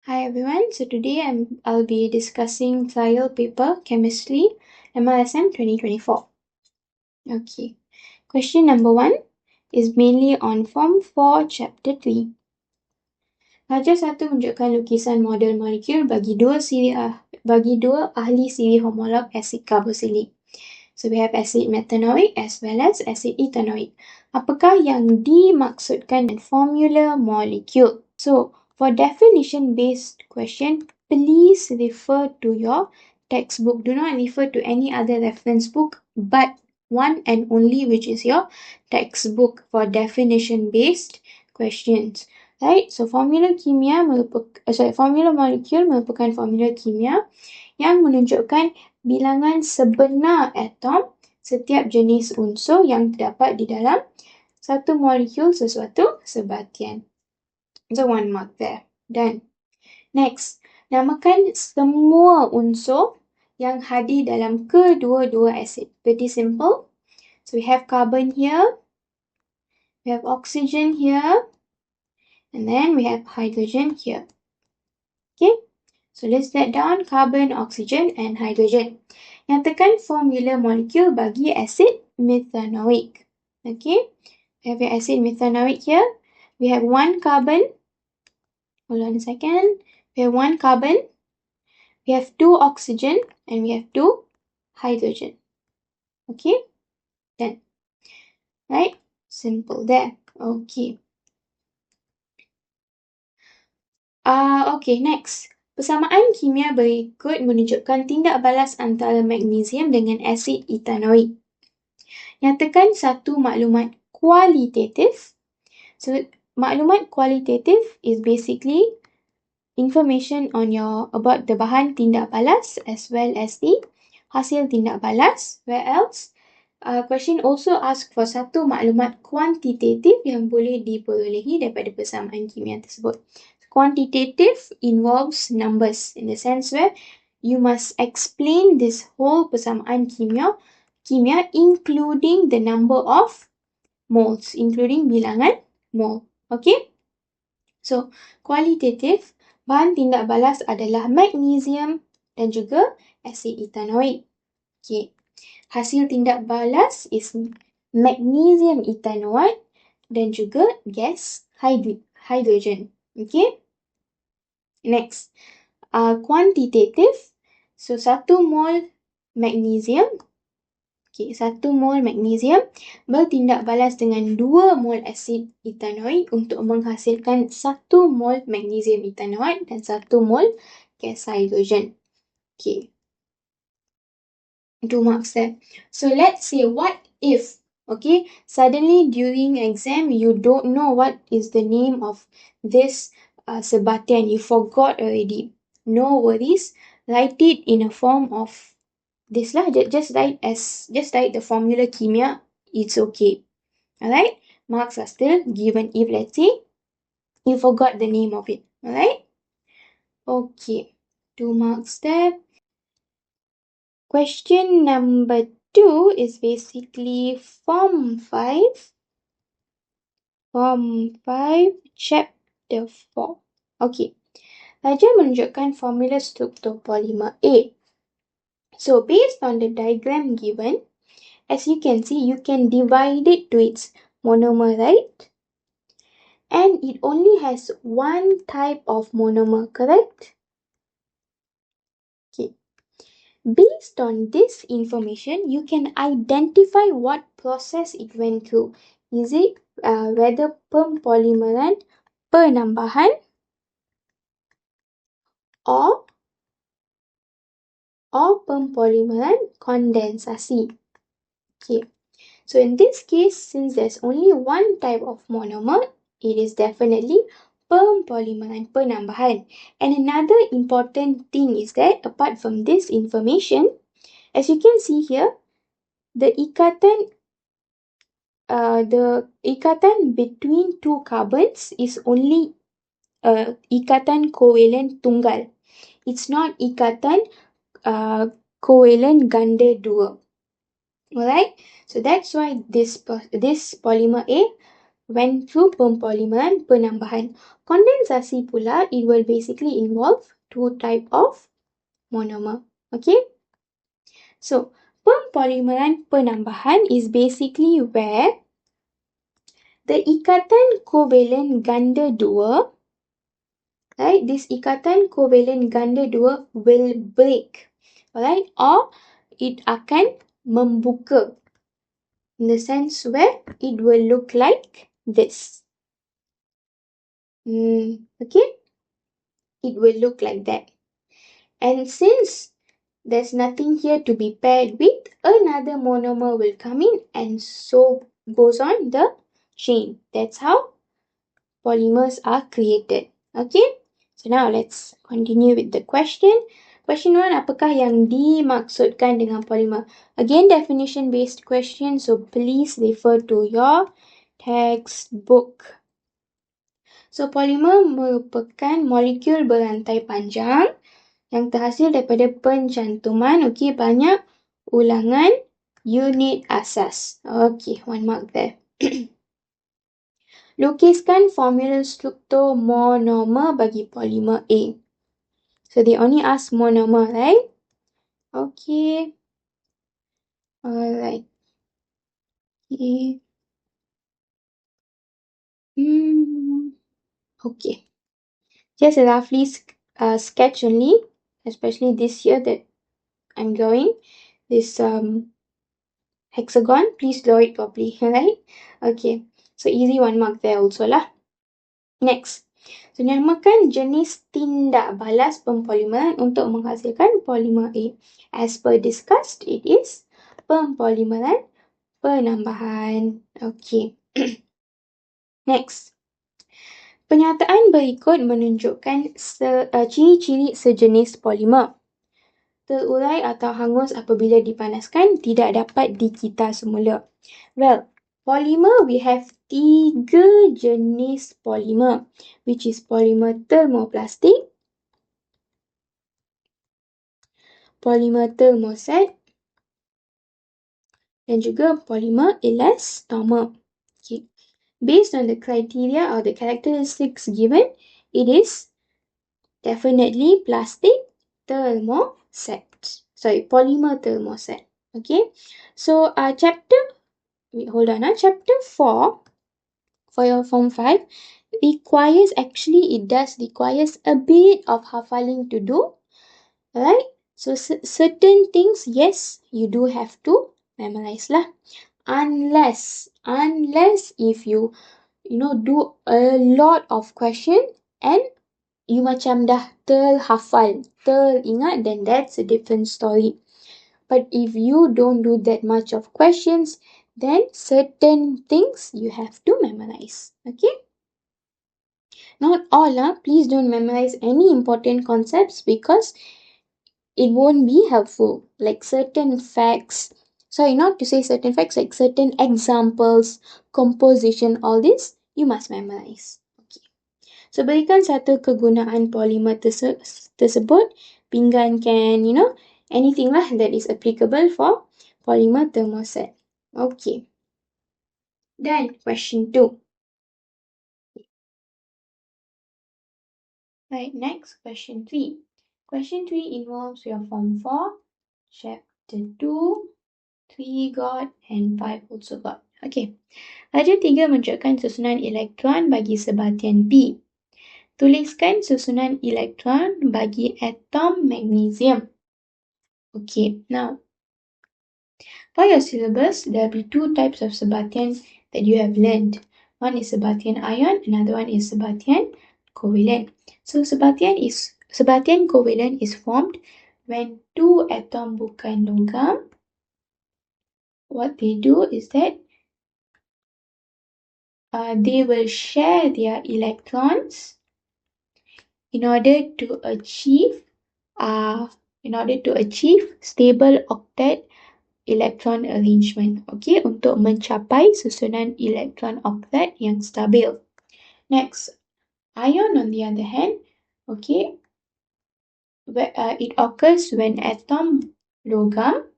Hi everyone, so today I'll be discussing trial paper chemistry MRSM 2024. Okay, question number 1 is mainly on form 4 chapter 3. Raja 1 tunjukkan lukisan model molekul bagi dua ahli siri homolog asid karboksilik. So we have acid methanoic as well as acid ethanoic. Apakah yang dimaksudkan dengan formula molecule? So for definition based question, please refer to your textbook. Do not refer to any other reference book but one and only, which is your textbook for definition based questions. Right? So formula molecule merupakan formula kimia yang menunjukkan bilangan sebenar atom setiap jenis unsur yang terdapat di dalam satu molekul sesuatu sebatian. So 1 mark there. Done. Next, namakan semua unsur yang hadir dalam kedua-dua asid. Pretty simple. So we have carbon here, we have oxygen here, and then we have hydrogen here. Okay? So list that down, carbon, oxygen, and hydrogen. Nyatakan formula molekul bagi asid methanoic. Okay, we have your acid methanoic here. We have 1 carbon. Hold on a second. We have 1 carbon. We have 2 oxygen and we have 2 hydrogen. Okay, done. Right? Simple there. Okay. Okay, next. Persamaan kimia berikut menunjukkan tindak balas antara magnesium dengan asid ethanoic. Nyatakan satu maklumat kualitatif. So, maklumat kualitatif is basically information on about the bahan tindak balas as well as the hasil tindak balas. Where else? Question also ask for satu maklumat kuantitatif yang boleh diperolehi daripada persamaan kimia tersebut. Quantitative involves numbers in the sense where you must explain this whole persamaan kimia including the number of moles, including bilangan mole. Okay? So, kualitatif, bahan tindak balas adalah magnesium dan juga asid ethanoic. Okay. Hasil tindak balas is magnesium ethanoate dan juga gas hydrogen. Okay? Next, quantitative. So, 1 mol magnesium. Okay, 1 mol magnesium bertindak balas dengan 2 mol asid ethanoic untuk menghasilkan 1 mol magnesium ethanoate dan 1 mol gas hydrogen. Okay. 2 marks there. So, let's say what if, okay, suddenly during exam you don't know what is the name of this sebatian, you forgot already. No worries, write it in a form of this lah. Just write the formula kimia. It's okay. Alright, marks are still given if let's say you forgot the name of it. Alright, okay, 2 marks there. Question number 2 is basically form 5 chapter 4. Okay. Raja menunjukkan formula struktur polimer A. So, based on the diagram given, as you can see, you can divide it to its monomer, right? And it only has 1 type of monomer, correct? Okay. Based on this information, you can identify what process it went through. Is it whether pempolimeran penambahan or pempolimeran kondensasi? Okay. So in this case, since there's only 1 type of monomer, it is definitely pempolimeran penambahan. And another important thing is that apart from this information, as you can see here, the ikatan between 2 carbons is only ikatan covalent tunggal. It's not ikatan covalent ganda 2. Alright, so that's why this polymer A when through pempolimeran penambahan. Kondensasi pula, it will basically involve two type of monomer. Okay? So, pempolimeran penambahan is basically where the ikatan kovalen ganda dua, right? This ikatan kovalen ganda dua will break, alright? Or it akan membuka, in the sense where it will look like this. Okay? It will look like that. And since there's nothing here to be paired with, another monomer will come in, and so goes on the chain. That's how polymers are created. Okay? So now let's continue with the question. Question 1, apakah yang dimaksudkan dengan polymer? Again, definition-based question, so please refer to your textbook. So, polymer merupakan molekul berantai panjang yang terhasil daripada pencantuman, banyak ulangan unit asas. One mark there. Lukiskan formula struktur monomer bagi polimer A. So, they only ask monomer, right? Okay. Alright. Okay. Okay. Just a roughly sketch only, especially this here that I'm drawing. This hexagon, please draw it properly, right? Okay. So, easy 1 mark there also lah. Next. So, namakan jenis tindak balas pempolimeran untuk menghasilkan polimer A. As per discussed, it is pempolimeran penambahan. Okay. Next. Penyataan berikut menunjukkan ciri-ciri sejenis polimer. Terurai atau hangus apabila dipanaskan, tidak dapat dikita semula. Well, polymer, we have 3 jenis polymer, which is polymer thermoplastic, polymer thermoset, dan juga polymer elastomer. Okay. Based on the criteria or the characteristics given, it is definitely plastic thermoset. Sorry, polymer thermoset. Okay. So, chapter 4 for your form 5 it does requires a bit of hafaling to do. Alright? So, certain things, yes, you do have to memorize lah. Unless if you do a lot of question and you macam dah terhafal, teringat, then that's a different story. But if you don't do that much of questions, then certain things you have to memorize. Okay? Not all, please don't memorize any important concepts because it won't be helpful. Like certain facts, sorry, not to say certain facts, like certain examples, composition, all this, you must memorize. Okay. So, berikan satu kegunaan polimer tersebut. Pinggan can, anything lah that is applicable for polymer thermoset. Okay. Then, question 2. Right, next, question 3. Question 3 involves your form 4, chapter 2, 3 got, and 5 also got. Okay. Raja 3 menunjukkan susunan elektron bagi sebatian P. Tuliskan susunan elektron bagi atom magnesium. Okay, now, for your syllabus, there will be 2 types of sebatian that you have learned. One is sebatian ion, another one is sebatian covalent. So, sebatian covalent is formed when 2 atom bukan logam. What they do is that they will share their electrons in order to achieve stable octet electron arrangement. Okay, untuk mencapai susunan elektron octet yang stabil. Next, ion on the other hand, okay, it occurs when atom logam,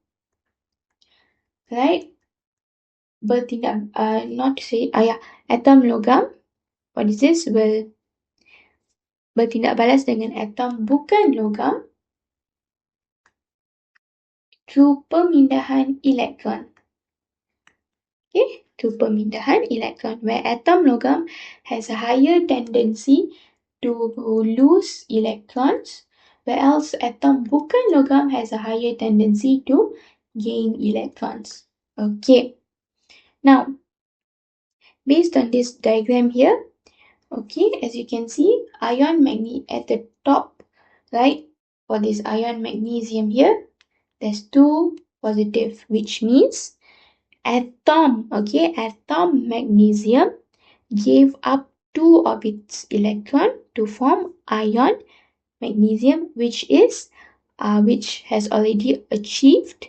right, atom logam, what is this, will bertindak balas dengan atom bukan logam through pemindahan elektron. Okay, through pemindahan elektron, where atom logam has a higher tendency to lose electrons, whereas atom bukan logam has a higher tendency to gain electrons. Okay, now based on this diagram here, okay, as you can see, ion at the top right for this ion magnesium here, there's 2 positive, which means atom magnesium gave up 2 of its electron to form ion magnesium, which has already achieved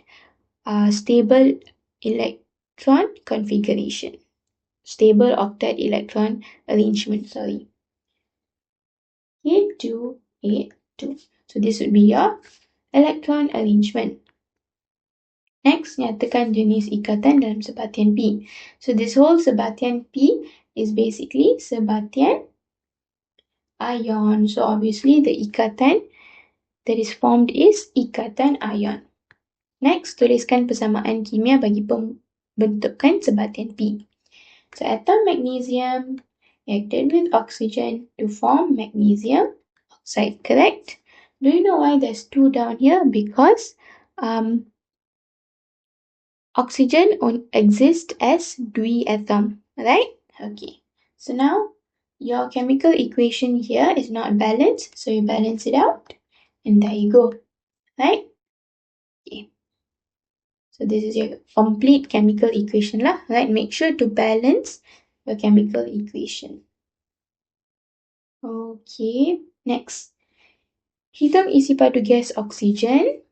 stable electron configuration, stable octet electron arrangement, A2A2. So this would be your electron arrangement. Next, nyatakan jenis ikatan dalam sebatian P. So this whole sebatian P is basically sebatian ion. So obviously the ikatan that is formed is ikatan ion. Next, tuliskan persamaan kimia bagi pembentukan sebatian P. So atom magnesium reacted with oxygen to form magnesium oxide, correct? Do you know why there's 2 down here? Because oxygen exists as diatom, right? Okay. So now your chemical equation here is not balanced, so you balance it out, and there you go, right? Okay. So this is your complete chemical equation lah, right? Make sure to balance your chemical equation. Okay, next. Hitung isi padu gas oksigen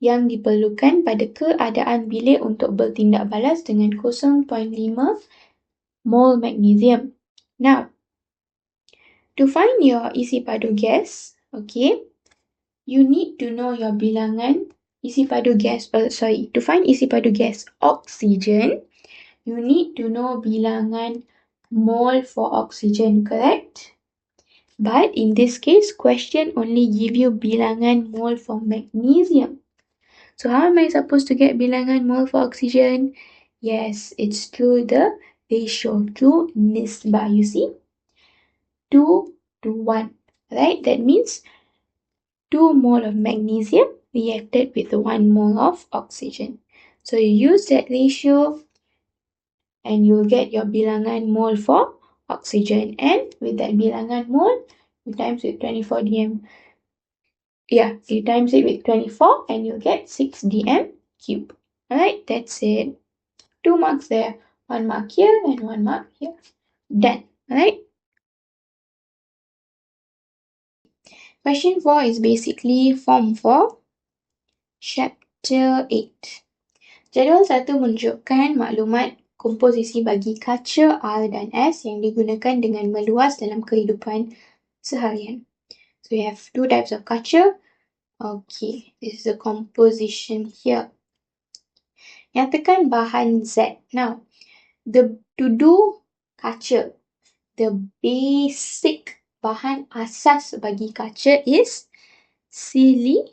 yang diperlukan pada keadaan bilik untuk bertindak balas dengan 0.5 mol magnesium. Now, to find your isi padu gas, okay, you need to know your bilangan isi padu gas, to find isi padu gas oksigen, you need to know bilangan mole for oxygen, correct? But in this case, question only give you bilangan mole for magnesium. So how am I supposed to get bilangan mole for oxygen? Yes, it's through the ratio, through nisbah, you see? 2 to 1, right? That means 2 mole of magnesium reacted with 1 mole of oxygen. So you use that ratio and you'll get your bilangan mole for oxygen. And with that bilangan mole, you times with 24 dm. Yeah, you times it with 24 and you'll get 6 dm cube. Alright, that's it. 2 marks there. 1 mark here and 1 mark here. Done. Alright. Question 4 is basically form 4, chapter 8. Jadual 1 menunjukkan maklumat komposisi bagi kaca R dan S yang digunakan dengan meluas dalam kehidupan seharian. So we have 2 types of kaca. Okay, this is the composition here. Nyatakan bahan Z. Now, to do kaca, the basic bahan asas bagi kaca is silika.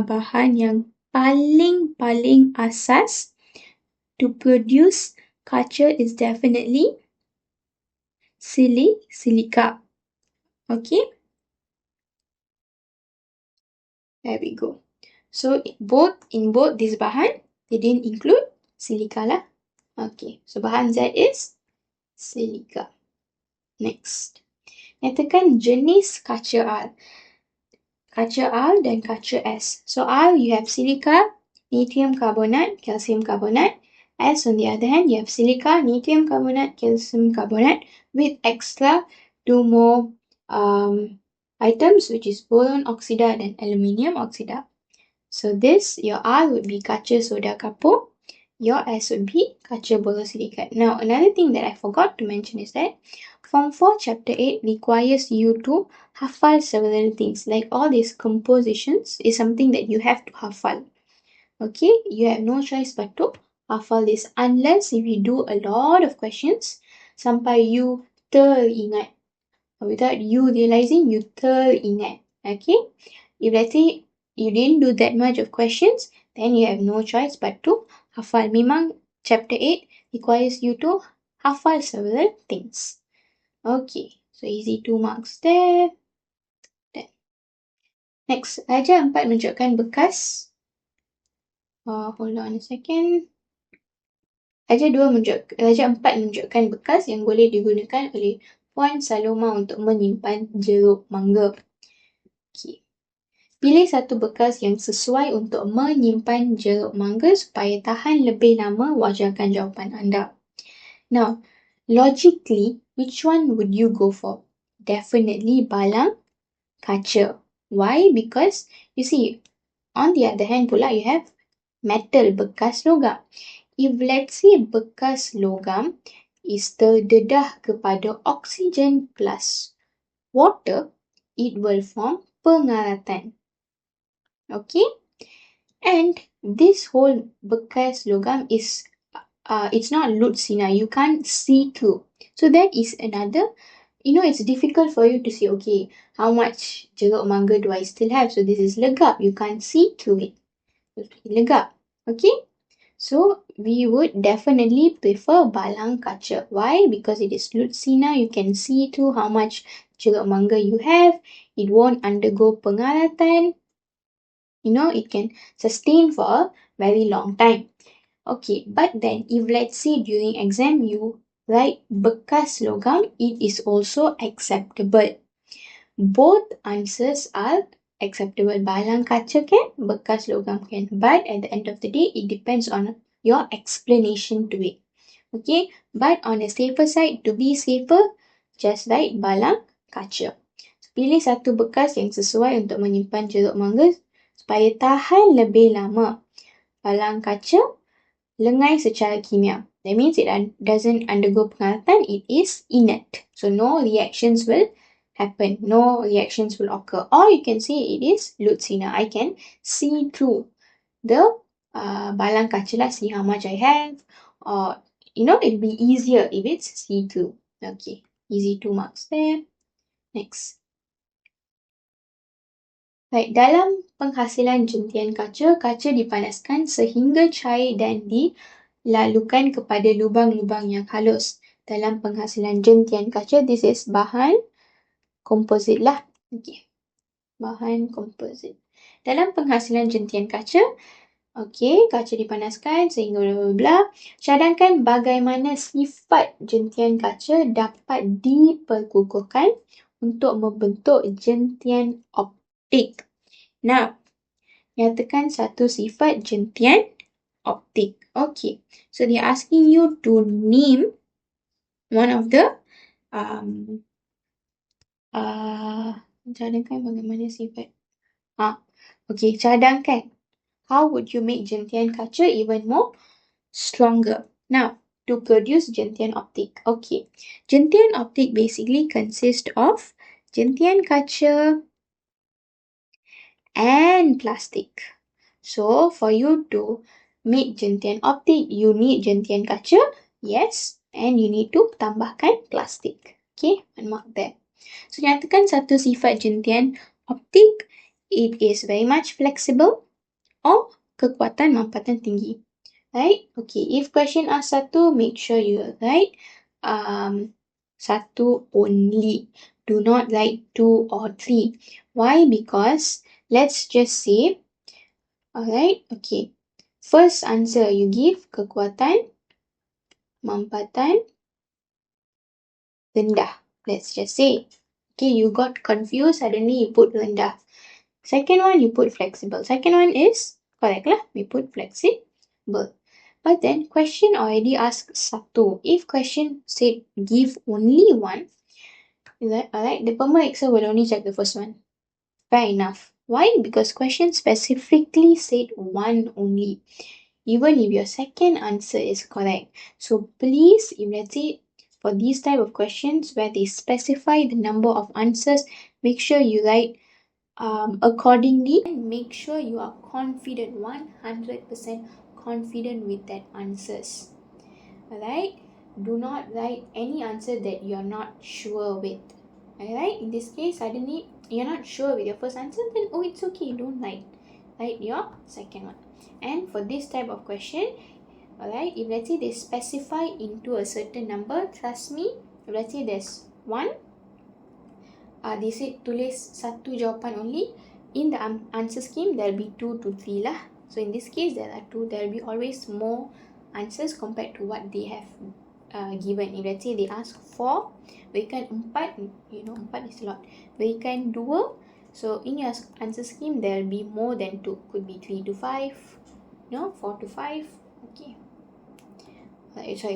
Bahan yang paling asas to produce kaca is definitely silika. Okay? There we go. So in both this bahan, they didn't include silika lah. Okay, so bahan Z is silika. Next. Nyatakan jenis kaca R. Kaca R dan kaca S. So R, you have silica, natrium carbonate, calcium carbonate. S, on the other hand, you have silica, natrium carbonate, calcium carbonate with extra 2 more items, which is boron oxide and aluminium oxide. So this, your R would be kaca soda kapur, your S would be kaca borosilicate. Now, another thing that I forgot to mention is that Form 4 Chapter 8 requires you to hafal several things. Like all these compositions is something that you have to hafal. Okay, you have no choice but to hafal this. Unless if you do a lot of questions, sampai you teringat. Without you realizing, you teringat. Okay? If let's say you didn't do that much of questions, then you have no choice but to hafal. Memang chapter 8 requires you to hafal several things. Okay, so easy 2 marks there. Then. Next, Raja 4 menunjukkan bekas. Hold on a second. Raja 4 menunjukkan bekas yang boleh digunakan oleh Puan Saloma untuk menyimpan jeruk mangga. Okay. Pilih satu bekas yang sesuai untuk menyimpan jeruk mangga supaya tahan lebih lama. Wajarkan jawapan anda. Now, logically, which one would you go for? Definitely balang kaca. Why? Because, you see, on the other hand pula, you have metal, bekas logam. If let's say bekas logam is terdedah kepada oksigen plus water, it will form pengaratan. Okay? And this whole bekas logam is, it's not lutsina. You can't see through. So that is another, it's difficult for you to see, okay, how much jeruk mangga do I still have? So this is legap. You can't see through it. Legap. Okay? So we would definitely prefer balang kaca. Why? Because it is lutsina. You can see through how much jeruk mangga you have. It won't undergo pengaratan. It can sustain for a very long time. Okay, but then if let's say during exam you write bekas logam, it is also acceptable. Both answers are acceptable. Balang kaca can, bekas logam can. But at the end of the day, it depends on your explanation to it. Okay, but on a safer side, to be safer, just write balang kaca. Pilih satu bekas yang sesuai untuk menyimpan jeruk mangga supaya tahan lebih lama. Balang kaca lengai secara kimia. That means it doesn't undergo pengaratan, it is inert. So no reactions will happen, no reactions will occur. Or you can say it is lutsina. I can see through the balang kaca lah, see how much I have. Or, it'll be easier if it's see through. Okay, easy 2 marks there. Next. Baik, dalam penghasilan jentian kaca, kaca dipanaskan sehingga cair dan dilalukan kepada lubang-lubang yang halus. Dalam penghasilan jentian kaca, this is bahan komposit lah. Okay. Bahan komposit. Dalam penghasilan jentian kaca, kaca dipanaskan sehingga bla bla bla. Cadangkan bagaimana sifat jentian kaca dapat diperkukuhkan untuk membentuk jentian optik. Now, nyatakan satu sifat jentian optik. Okay, so they're asking you to name one of the cadangkan bagaimana sifat. Okay, cadangkan. How would you make jentian kaca even more stronger? Now, to produce jentian optik. Okay, jentian optik basically consists of jentian kaca and plastic. So, for you to make jentian optik, you need jentian kaca, yes, and you need to tambahkan plastik. Okay, one mark there. So, nyatakan satu sifat jentian optik. It is very much flexible or kekuatan mampatan tinggi. Right? Okay, if question asks satu, make sure you write satu only. Do not write 2 or 3. Why? Because let's just say, alright, okay. First answer you give kekuatan mampatan rendah. Let's just say. Okay, you got confused, suddenly you put rendah. Second one, you put flexible. Second one is correct lah. We put flexible. But then question already asked satu. If question said give only one, alright, the pemeriksa will only check the first one. Fair enough. Why? Because question specifically said one only. Even if your second answer is correct. So please, if let's say for these type of questions where they specify the number of answers, make sure you write accordingly, and make sure you are confident, 100% confident with that answers. Alright, do not write any answer that you're not sure with. Alright, in this case, suddenly you're not sure with your first answer, then it's okay, don't write. Write your second one. And for this type of question, alright, if let's say they specify into a certain number, trust me, if let's say there's one, they said tulis satu jawapan only, in the answer scheme there will be 2 to 3 lah. So in this case there are 2, there will be always more answers compared to what they have given. If let's say they ask 4, berikan 4, 4 is a lot, berikan 2, so in your answer scheme there will be more than 2, could be 3 to 5, 4 to 5, okay,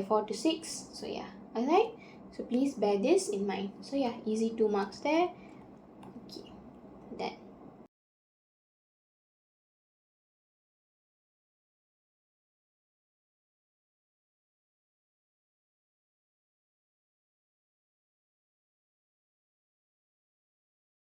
4 to 6, so yeah, alright, so please bear this in mind. So yeah, easy 2 marks there.